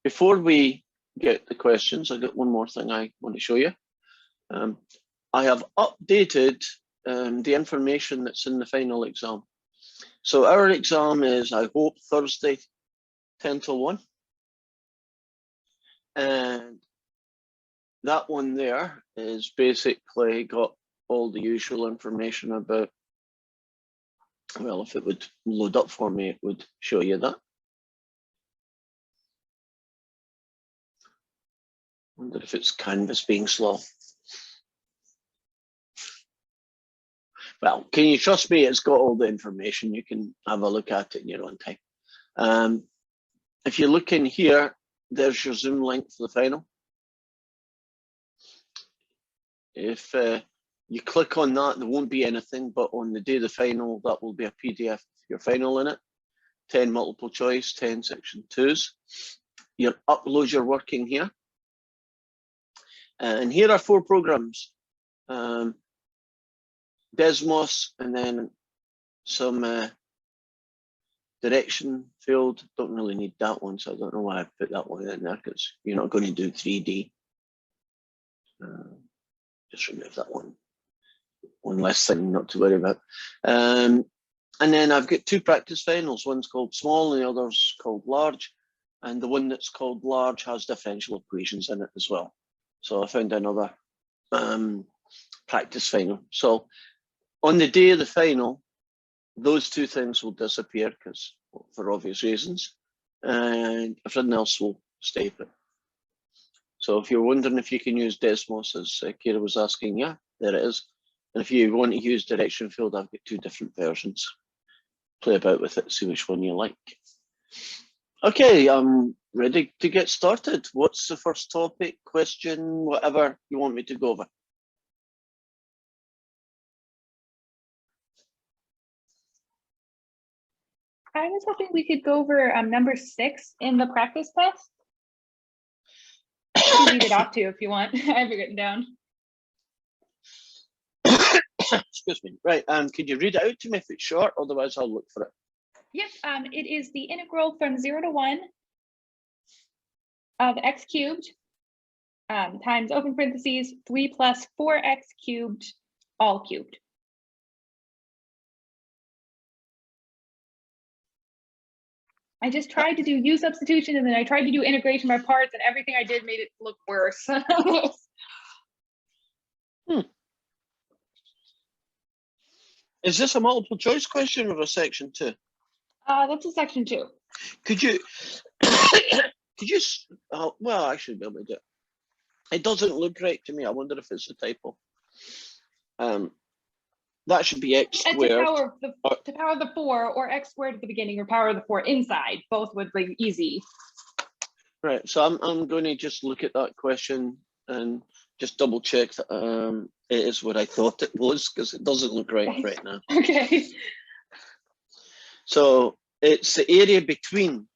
before we get the questions, I've got one more thing I want to show you. I have updated the information that's in the final exam. So our exam is, I hope, Thursday, 10 till 1. And that one there is basically got all the usual information about, well, if it would load up for me, it would show you that. Wonder if it's Canvas being slow. Well, can you trust me? It's got all the information. You can have a look at it in your own time. If you look in here, there's your Zoom link for the final. If you click on that, there won't be anything, but on the day of the final, that will be a PDF of your final in it. 10 multiple choice, 10 section 2s. Your upload your work in here. And here are 4 programs. Desmos, and then some direction field. Don't really need that one, so I don't know why I put that one in there, because you're not going to do 3D. Just remove that one. One less thing not to worry about. And then I've got 2 practice finals. One's called small and the other's called large. And the one that's called large has differential equations in it as well. So I found another practice final. So on the day of the final, those 2 things will disappear, because for obvious reasons, and everything else will stay put. So if you're wondering if you can use Desmos, as Kira was asking, yeah, there it is. And if you want to use direction field, I've got 2 different versions. Play about with it, see which one you like. Okay, I'm ready to get started. What's the first topic, question, whatever you want me to go over? I was hoping we could go over number 6 in the practice test. I can read it off too if you want. I have it written down. Excuse me. Right, can you read it out to me if it's short? Otherwise, I'll look for it. Yep, it is the integral from 0 to 1 of x cubed times open parentheses 3 plus 4x cubed all cubed. I just tried to do u substitution, and then I tried to do integration by parts, and everything I did made it look worse. Is this a multiple choice question or a section 2? That's a section 2. Could you, could you, well, I should be able to do it. It doesn't look right to me. I wonder if it's a typo. That should be x squared. To power the 4, or x squared at the beginning, or power the 4 inside. Both would be easy. Right. So I'm going to just look at that question and just double check that it is what I thought it was, because it doesn't look right now. Okay. So it's the area between.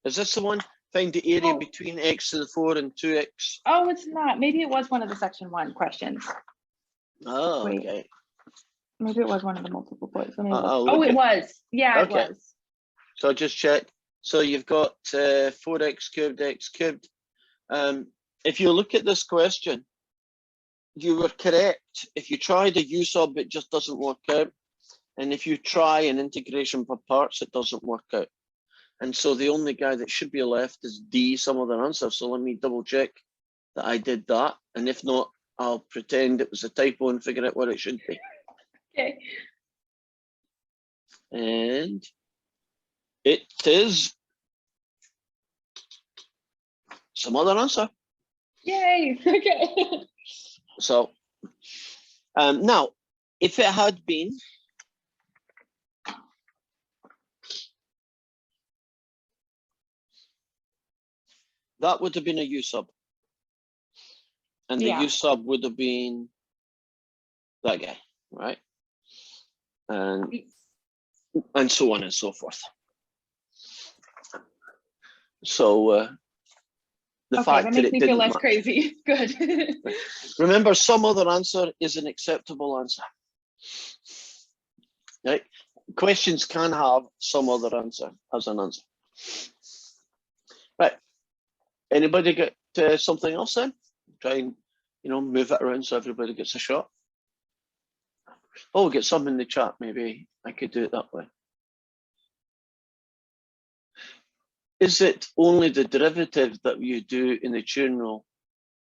Is this the one? Find the area between x to the 4 and 2x. Oh, it's not. Maybe it was one of the section 1 questions. Oh, wait. Okay. Maybe it was one of the multiple choice. Oh, it was. Yeah, okay. It was. So just check. So you've got 4x cubed, x cubed. If you look at this question, you were correct. If you try the u sub, it just doesn't work out. And if you try an integration per parts, it doesn't work out. And so the only guy that should be left is D, some other answer. So let me double check that I did that. And if not, I'll pretend it was a typo and figure out what it should be. Okay. And it is some other answer. Yay. Okay. So now, if it had been that would have been a u sub, and the u sub would have been that guy, right? And so on and so forth. So the fact that that makes me feel less crazy. Good. Remember, some other answer is an acceptable answer. Right? Questions can have some other answer as an answer. Right. Anybody get something else then? Try and, move it around so everybody gets a shot. Oh, get some in the chat. Maybe I could do it that way. Is it only the derivative that you do in the chain rule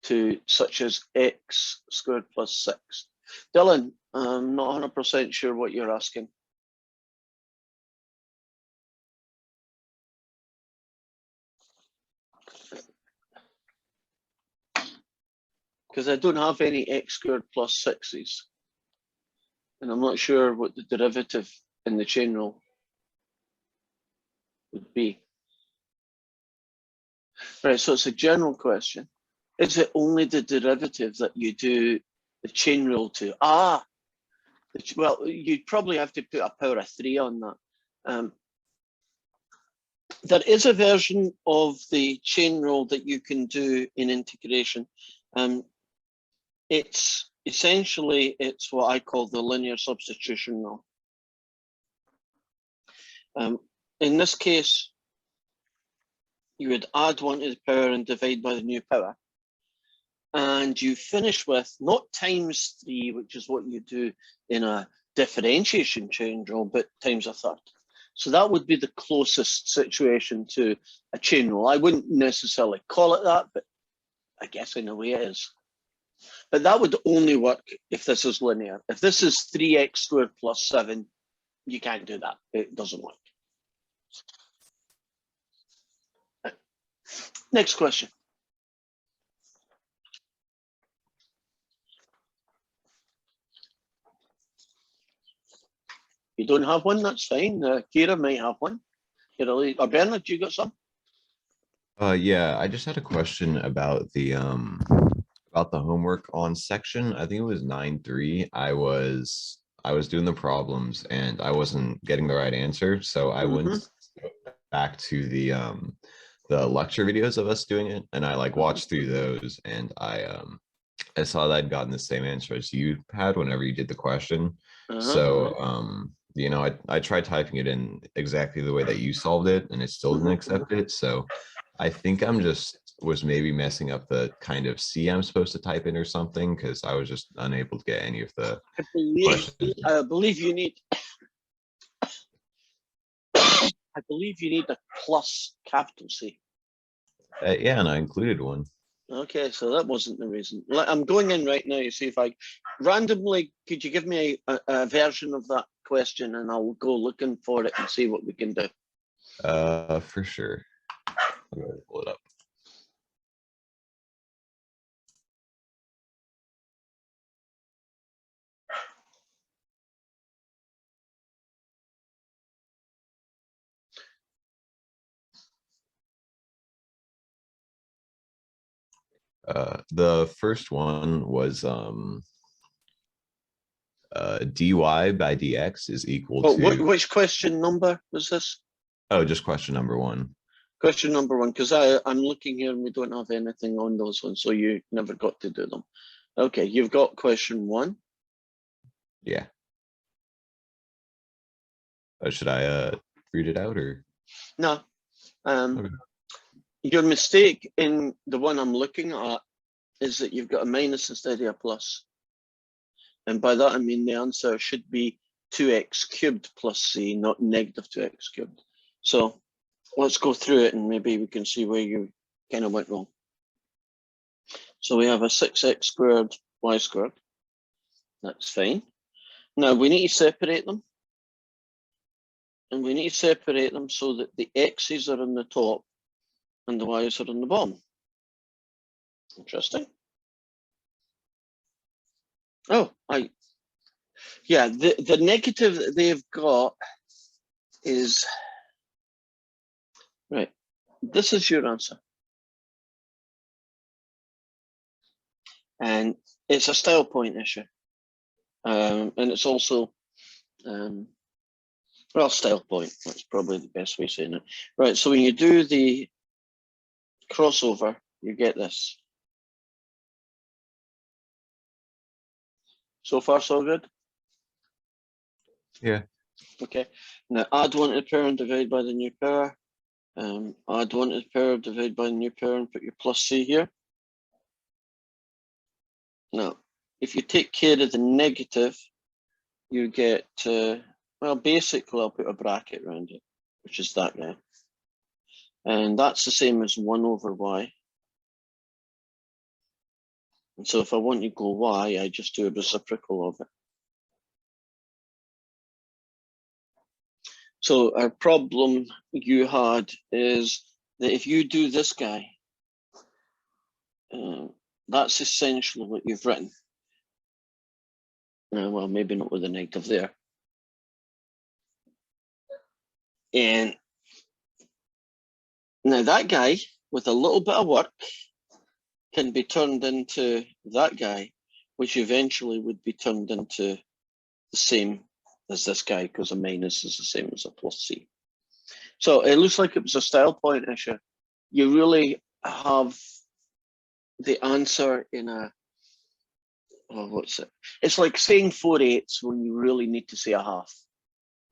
to such as x squared plus 6? Dylan, I'm not 100% sure what you're asking. Because I don't have any x squared plus 6s. And I'm not sure what the derivative in the chain rule would be. Right, so it's a general question. Is it only the derivative that you do the chain rule to? Well, you'd probably have to put a power of 3 on that. There is a version of the chain rule that you can do in integration. It's essentially, it's what I call the linear substitution rule. In this case, you would add 1 to the power and divide by the new power. And you finish with not times 3, which is what you do in a differentiation chain rule, but times a third. So that would be the closest situation to a chain rule. I wouldn't necessarily call it that, but I guess in a way it is. But that would only work if this is linear. If this is 3x squared plus 7, you can't do that. It doesn't work. Next question. You don't have one, that's fine. Kira might have one. Or Bernard, you got some? Yeah, I just had a question about the homework on section. I think it was 9.3. I was doing the problems and I wasn't getting the right answer, so I went back to the lecture videos of us doing it, and I like watched through those, and I saw that I'd gotten the same answer as you had whenever you did the question. So I tried typing it in exactly the way that you solved it, and it still didn't accept it. So I think was maybe messing up the kind of C I'm supposed to type in or something, because I was just unable to get any of the questions. I believe you need a plus capital C. Yeah, and I included one. Okay, so that wasn't the reason. I'm going in right now to see if I randomly, could you give me a version of that question, and I'll go looking for it and see what we can do. For sure. I'm going to pull it up. The first one was dy by dx is equal to. Which question number was this? Oh, just question number 1. Question number 1, because I'm looking here and we don't have anything on those ones, so you never got to do them. Okay, you've got question 1. Yeah. Should I read it out or? No. Okay. Your mistake in the one I'm looking at is that you've got a minus instead of a plus. And by that, I mean the answer should be 2x cubed plus c, not negative 2x cubed. So let's go through it and maybe we can see where you kind of went wrong. So we have a 6x squared y squared. That's fine. Now we need to separate them. And we need to separate them so that the x's are on the top and the y's are on the bottom. Interesting. Oh, yeah, the negative that they've got is, right, this is your answer. And it's a style point issue. And it's also, well, style point, that's probably the best way of saying it. Right, so when you do the crossover, you get this. So far, so good? Yeah. Okay, now add 1 to the power and divide by the new power. Add one to the pair, divide by the new pair, and put your plus C here. Now, if you take care of the negative, you get, well, basically I'll put a bracket around it, which is that guy. And that's the same as 1 over y. And so if I want to go y, I just do a reciprocal of it. So our problem you had is that if you do this guy, that's essentially what you've written. Well, maybe not with a negative there. And now that guy, with a little bit of work, can be turned into that guy, which eventually would be turned into the same as this guy, because a minus is the same as a plus C. So it looks like it was a style point issue. You really have the answer in a, oh, what's it? It's like saying 4/8 when you really need to say a half.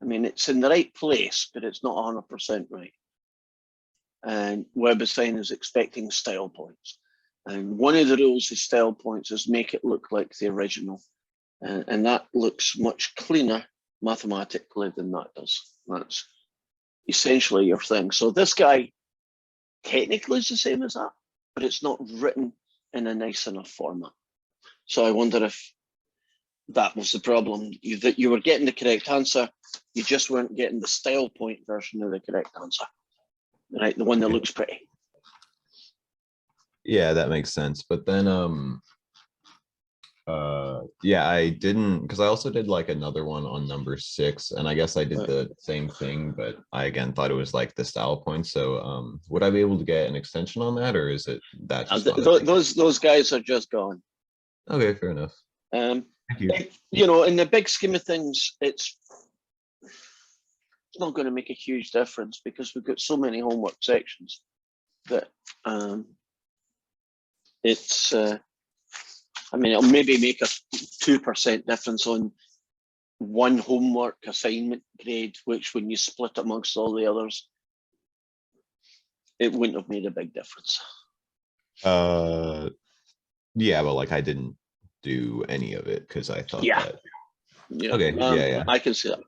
I mean, it's in the right place, but it's not 100% right. And WebAssign is expecting style points. And one of the rules of style points is make it look like the original. And that looks much cleaner mathematically than that does. That's essentially your thing. So this guy technically is the same as that, but it's not written in a nice enough format. So I wonder if that was the problem, that you were getting the correct answer, you just weren't getting the style point version of the correct answer, right? The one that looks pretty. Yeah, that makes sense. But then, yeah, I didn't, because I also did like another one on number 6, and I guess I did the same thing, but I again thought it was like the style point. So, would I be able to get an extension on that, or is it that just not a thing? Those guys are just gone. Okay, fair enough. Thank you. You know, in the big scheme of things, it's not going to make a huge difference because we've got so many homework sections that it's, I mean, it'll maybe make a 2% difference on one homework assignment grade, which when you split amongst all the others, it wouldn't have made a big difference. Yeah, but like I didn't do any of it because I thought Yeah. that. Yeah. Okay, yeah. I can see that.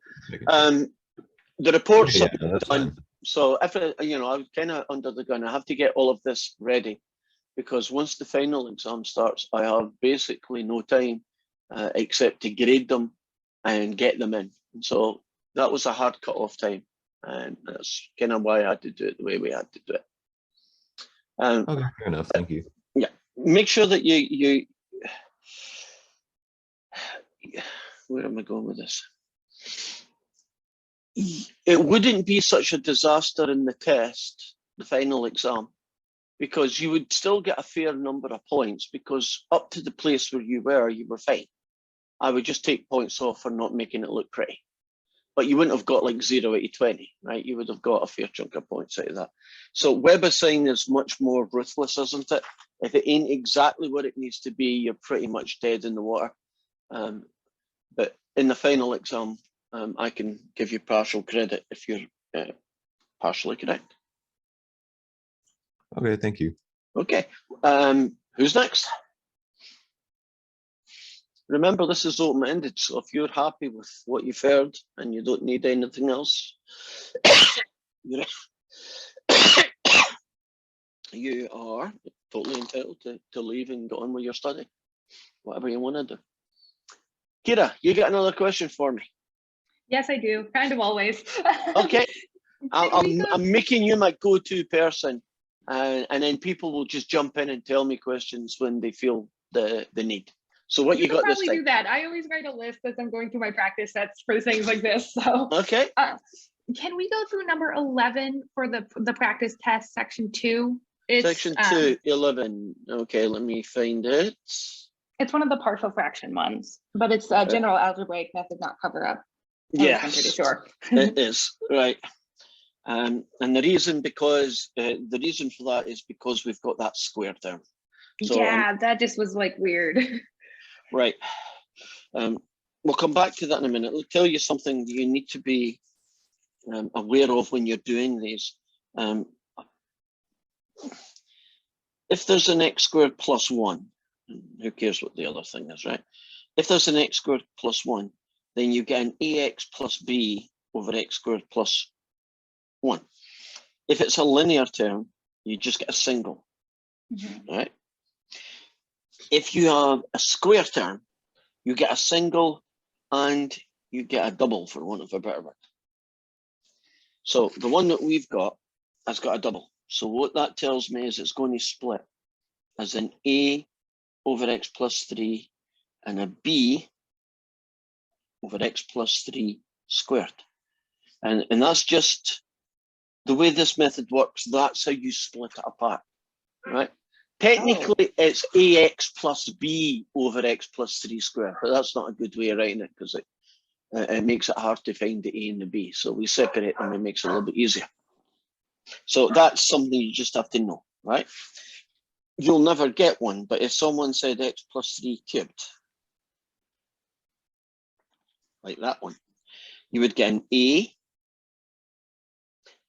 The reports Okay, are yeah, that's done. fine. So if you know, I was kind of under the gun. I have to get all of this ready because once the final exam starts, I have basically no time except to grade them and get them in. And so that was a hard cut-off time, and that's kind of why I had to do it the way we had to do it. Okay, fair enough. Thank you. Yeah, make sure that you. Where am I going with this? It wouldn't be such a disaster in the test, the final exam, because you would still get a fair number of points because up to the place where you were fine. I would just take points off for not making it look pretty. But you wouldn't have got like 0 out of 20, right? You would have got a fair chunk of points out of that. So WebAssign is much more ruthless, isn't it? If it ain't exactly what it needs to be, you're pretty much dead in the water. But in the final exam, I can give you partial credit if you're partially correct. Okay, thank you. Okay, who's next? Remember, this is open-ended, so if you're happy with what you've heard and you don't need anything else, you are totally entitled to leave and go on with your study, whatever you want to do. Kira, you got another question for me? Yes, I do. Kind of always. Okay, I'm making you my go-to person, and then people will just jump in and tell me questions when they feel the need. So what you got this time? Do that. I always write a list as I'm going through my practice sets for things like this. So okay. Can we go through number 11 for the practice test, section 2? It's, section 2, 11. Okay, let me find it. It's one of the partial fraction ones, but it's a general algebraic method, not cover up. Yes, I'm pretty sure. It is, right. And the reason for that is because we've got that square term. So, yeah, that just was like weird. Right. We'll come back to that in a minute. I'll tell you something you need to be aware of when you're doing these. Um, if there's an x squared plus 1, who cares what the other thing is, right? If there's an x squared plus 1, then you get an ax plus b over x squared plus 1. If it's a linear term, you just get a single, right? If you have a square term, you get a single and you get a double, for want of a better word. So the one that we've got has got a double. So what that tells me is it's going to split as an a over x plus 3 and a b over x plus 3 squared. And that's just the way this method works. That's how you split it apart, right? Technically, it's ax plus b over x plus 3 squared, but that's not a good way of writing it because it makes it hard to find the a and the b. So we separate them and it makes it a little bit easier. So that's something you just have to know, right? You'll never get one, but if someone said x plus 3 cubed, like that one, you would get an a,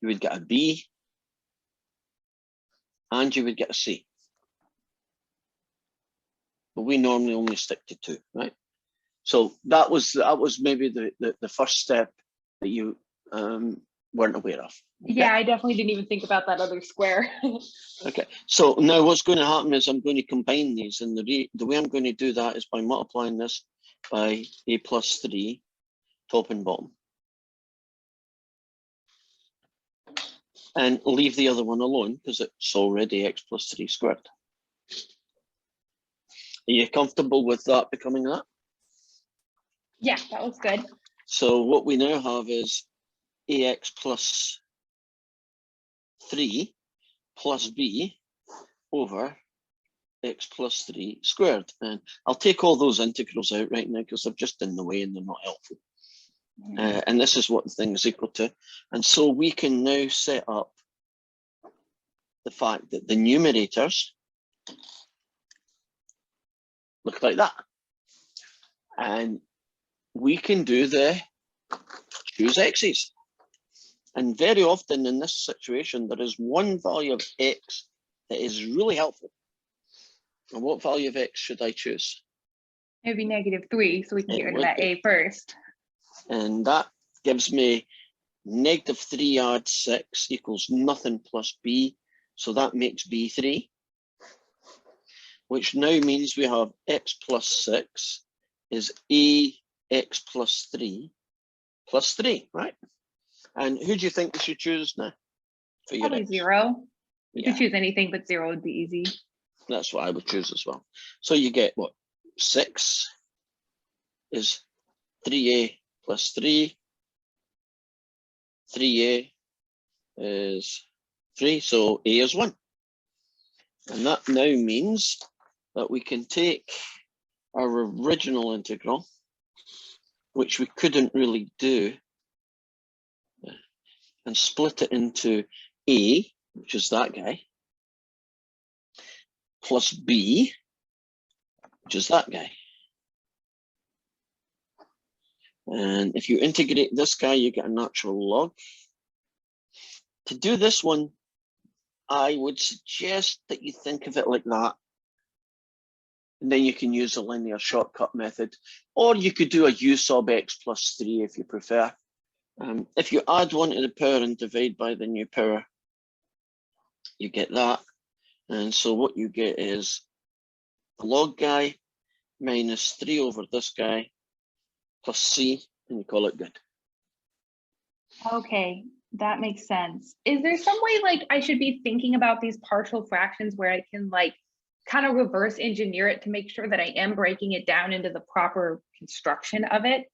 you would get a b, and you would get a c. But we normally only stick to 2, right? So that was maybe the first step that you weren't aware of. Okay? Yeah, I definitely didn't even think about that other square. Okay, so now what's going to happen is I'm going to combine these, and the way I'm going to do that is by multiplying this by a plus 3, top and bottom. And leave the other one alone because it's already x plus 3 squared. Are you comfortable with that becoming that? Yeah, that was good. So what we now have is ax plus 3 plus b over x plus 3 squared. And I'll take all those integrals out right now because they're just in the way and they're not helpful. And this is what the thing is equal to. And so we can now set up the fact that the numerators look like that. And we can do the choose x's. And very often in this situation, there is one value of x that is really helpful. And what value of x should I choose? Maybe -3, so we can It get rid of would that be. a first. And that gives me -3 add 6 equals nothing plus b. So that makes b 3, which now means we have x plus 6 is ax plus 3 plus 3, right? And who do you think we should choose now? For your Probably x? 0. You Yeah, could choose anything, but 0 would be easy. that's what I would choose as well. So you get what? 6 is 3a plus 3. 3a is 3, so a is 1. And that now means that we can take our original integral, which we couldn't really do, and split it into a, which is that guy, plus b, which is that guy. And if you integrate this guy, you get a natural log. To do this one, I would suggest that you think of it like that. And then you can use a linear shortcut method, or you could do a u sub x plus 3 if you prefer. If you add 1 to the power and divide by the new power, you get that. And so what you get is the log guy minus 3 over this guy plus c, and you call it good. Okay, that makes sense. Is there some way like I should be thinking about these partial fractions where I can like kind of reverse engineer it to make sure that I am breaking it down into the proper construction of it?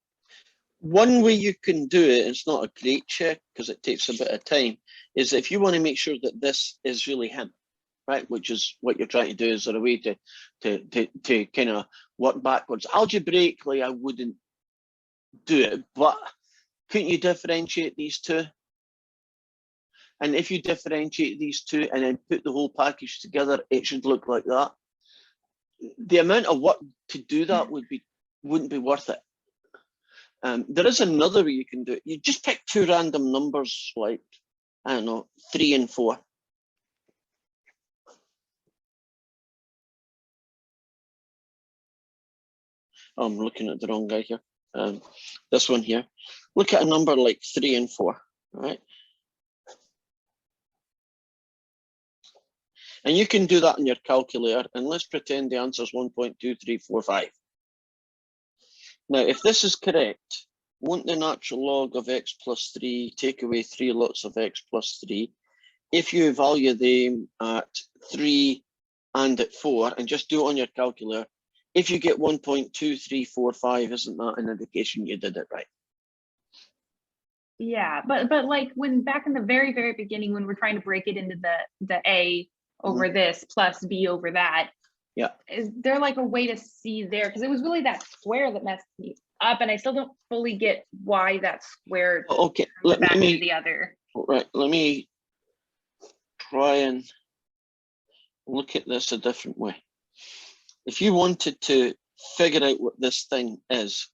One way you can do it, it's not a great check because it takes a bit of time, is if you want to make sure that this is really him, right? Which is what you're trying to do, is there a way to kind of work backwards? Algebraically, I wouldn't do it, but couldn't you differentiate these two? And if you differentiate these two and then put the whole package together, it should look like that. The amount of work to do that wouldn't be worth it. There is another way you can do it. You just pick two random numbers, like I don't know, 3 and 4. Oh, I'm looking at the wrong guy here. This one here. Look at a number like 3 and 4, right? And you can do that on your calculator, and let's pretend the answer is 1.2345. Now, if this is correct, won't the natural log of x plus 3 take away 3 lots of x plus 3? If you value them at 3 and at 4, and just do it on your calculator, if you get 1.2345, isn't that an indication you did it right? Yeah, but like when back in the very, very beginning, when we're trying to break it into the A over this plus B over that, Yeah. Is there like a way to see there? Because it was really that square that messed me up, and I still don't fully get why that square Okay, back let to me, the other. right, let me try and look at this a different way. If you wanted to figure out what this thing is,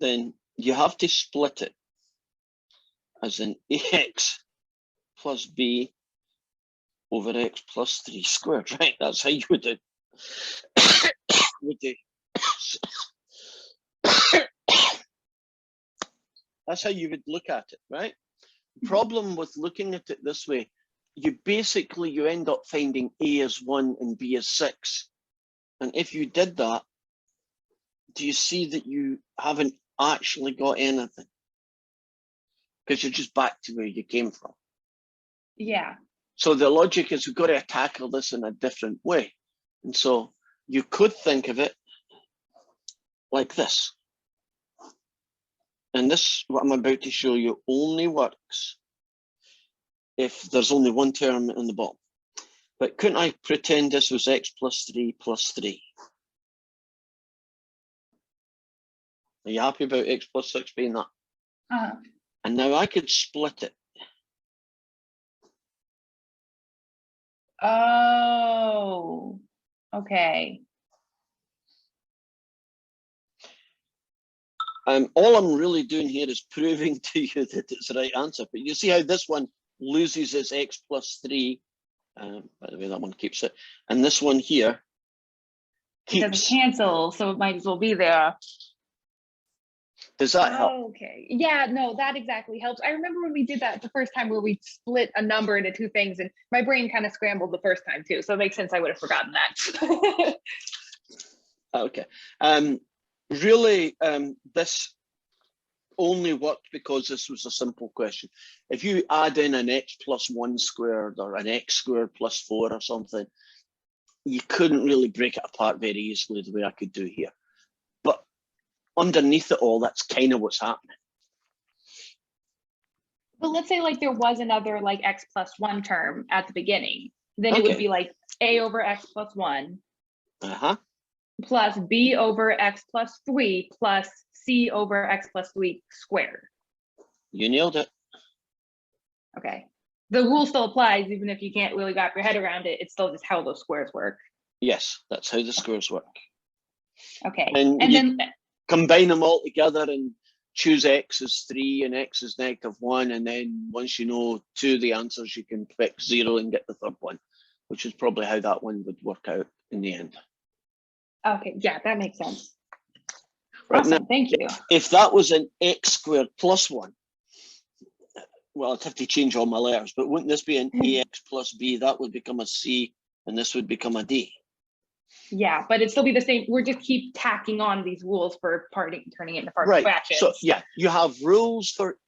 then you have to split it as an x plus b over x plus 3 squared, right? That's how you would do. That's how you would look at it, right? The problem with looking at it this way, you end up finding A as 1 and B as 6. And if you did that, do you see that you haven't actually got anything? Because you're just back to where you came from. Yeah. So the logic is we've got to tackle this in a different way. And so you could think of it like this. And this, what I'm about to show you, only works if there's only one term in the bottom. But couldn't I pretend this was x plus 3 plus 3? Are you happy about x plus 6 being that? And now I could split it. Oh, okay. All I'm really doing here is proving to you that it's the right answer. But you see how this one loses its x plus 3. By the way, that one keeps it. And this one here It doesn't cancel, so it might as well be there. Does that help? Okay. Yeah, no, that exactly helps. I remember when we did that the first time where we split a number into two things, and my brain kind of scrambled the first time too. So it makes sense I would have forgotten that. Okay. Really, this only worked because this was a simple question. If you add in an x plus 1 squared or an x squared plus 4 or something, you couldn't really break it apart very easily the way I could do here. But underneath it all, that's kind of what's happening. But let's say like there was another like x plus 1 term at the beginning, then it would be like a over x plus 1 plus b over x plus 3 plus c over x plus 3 squared. You nailed it. Okay. The rule still applies even if you can't really wrap your head around it. It's still just how those squares work. Yes, that's how the squares work. Okay. And then combine them all together and choose x as 3 and x as -1. And then once you know 2 of the answers, you can pick 0 and get the third one, which is probably how that one would work out in the end. Okay, yeah, that makes sense. Right, awesome, now, thank you. If that was an x squared plus 1, well, I'd have to change all my letters, but wouldn't this be an ax plus b? That would become a c, and this would become a d. Yeah, but it'd still be the same. We're just keep tacking on these rules for turning it into partial fractions. So yeah, you have rules for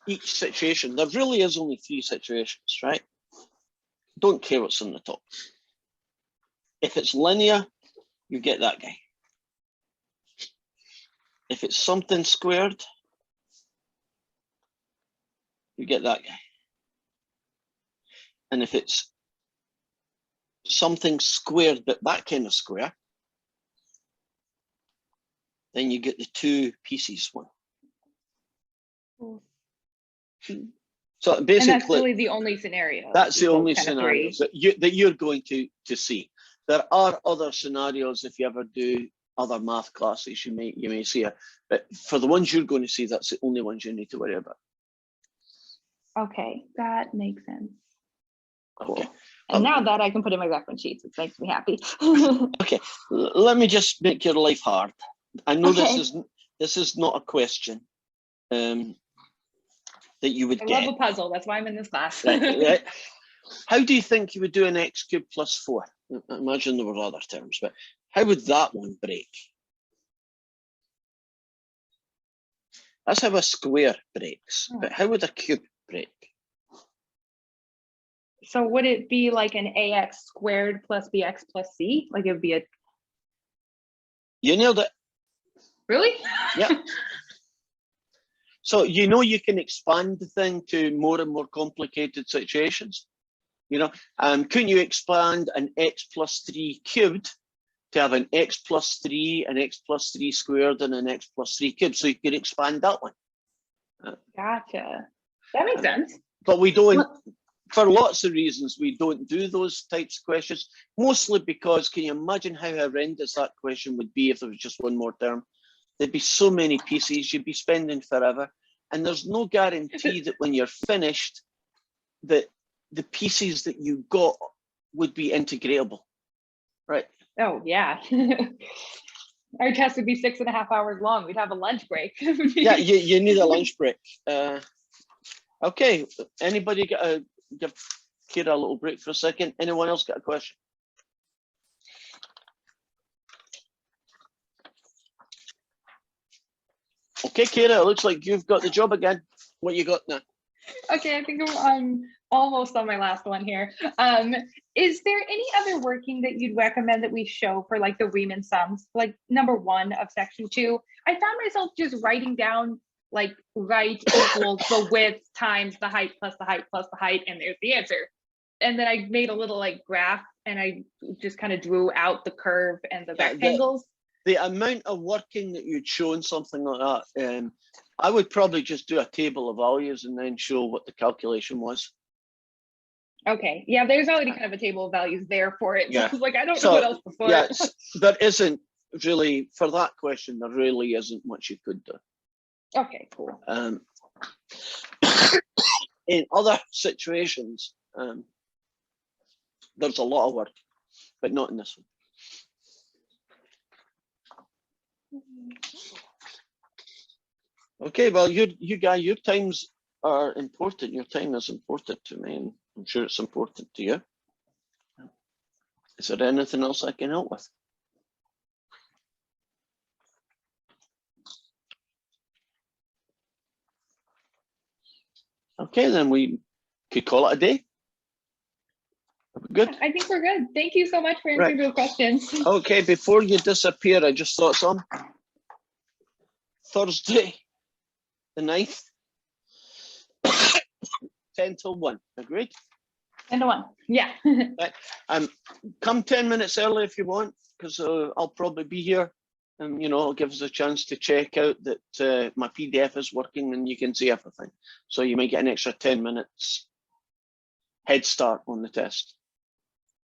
each situation. There really is only 3 situations, right? Don't care what's on the top. If it's linear, you get that guy. If it's something squared, you get that guy. And if it's something squared, but that kind of square, then you get the 2 pieces one. So basically, and that's really the only scenario. That's the only scenario that you're going to see. There are other scenarios if you ever do other math classes, you may see it, but for the ones you're going to see, that's the only ones you need to worry about. Okay, that makes sense. Cool. Okay. And now that I can put in my reference sheets, it makes me happy. Okay, let me just make your life hard. I know Okay. this is not a question that you would I get. love a puzzle. That's why I'm in this class. Right. How do you think you would do an x cubed plus 4? I imagine there were other terms, but how would that one break? That's how a square breaks, but how would a cube break? So would it be like an ax squared plus bx plus c? Like it would be a, You nailed it. really? Yeah. So you know you can expand the thing to more and more complicated situations. You know, couldn't you expand an x plus 3 cubed to have an x plus 3, an x plus 3 squared, and an x plus 3 cubed? So you could expand that one. Gotcha. That makes sense. But we don't, for lots of reasons, we don't do those types of questions, mostly because can you imagine how horrendous that question would be if there was just one more term? There'd be so many pieces, you'd be spending forever. And there's no guarantee that when you're finished, that the pieces that you got would be integratable, right? Oh, yeah. Our test would be 6.5 hours long. We'd have a lunch break. Yeah, you need a lunch break. Okay, anybody give Kira a little break for a second? Anyone else got a question? Okay, Kira, it looks like you've got the job again. What you got now? Okay, I think I'm almost on my last one here. Is there any other working that you'd recommend that we show for like the Riemann sums, like number 1 of section 2? I found myself just writing down like right equals the width times the height plus the height plus the height, and there's the answer. And then I made a little like graph, and I just kind of drew out the curve and the rectangles. The amount of working that you'd show in something like that, I would probably just do a table of values and then show what the calculation was. Okay, yeah, there's already kind of a table of values there for it. Yeah. So I was like, I don't know what else before. Yeah, there isn't really, for that question, there really isn't much you could do. Okay, cool. In other situations, there's a lot of work, but not in this one. Okay, well, you guys, your times are important. Your time is important to me, and I'm sure it's important to you. Is there anything else I can help with? Okay, then we could call it a day. Good. I think we're good. Thank you so much for answering those questions. Okay, before you disappear, I just thought some. Thursday, the 9th, 10 till 1. Agreed? 10 to 1. Yeah. Right. Come 10 minutes early if you want, because I'll probably be here. And, you know, it'll give us a chance to check out that my PDF is working and you can see everything. So you might get an extra 10 minutes head start on the test.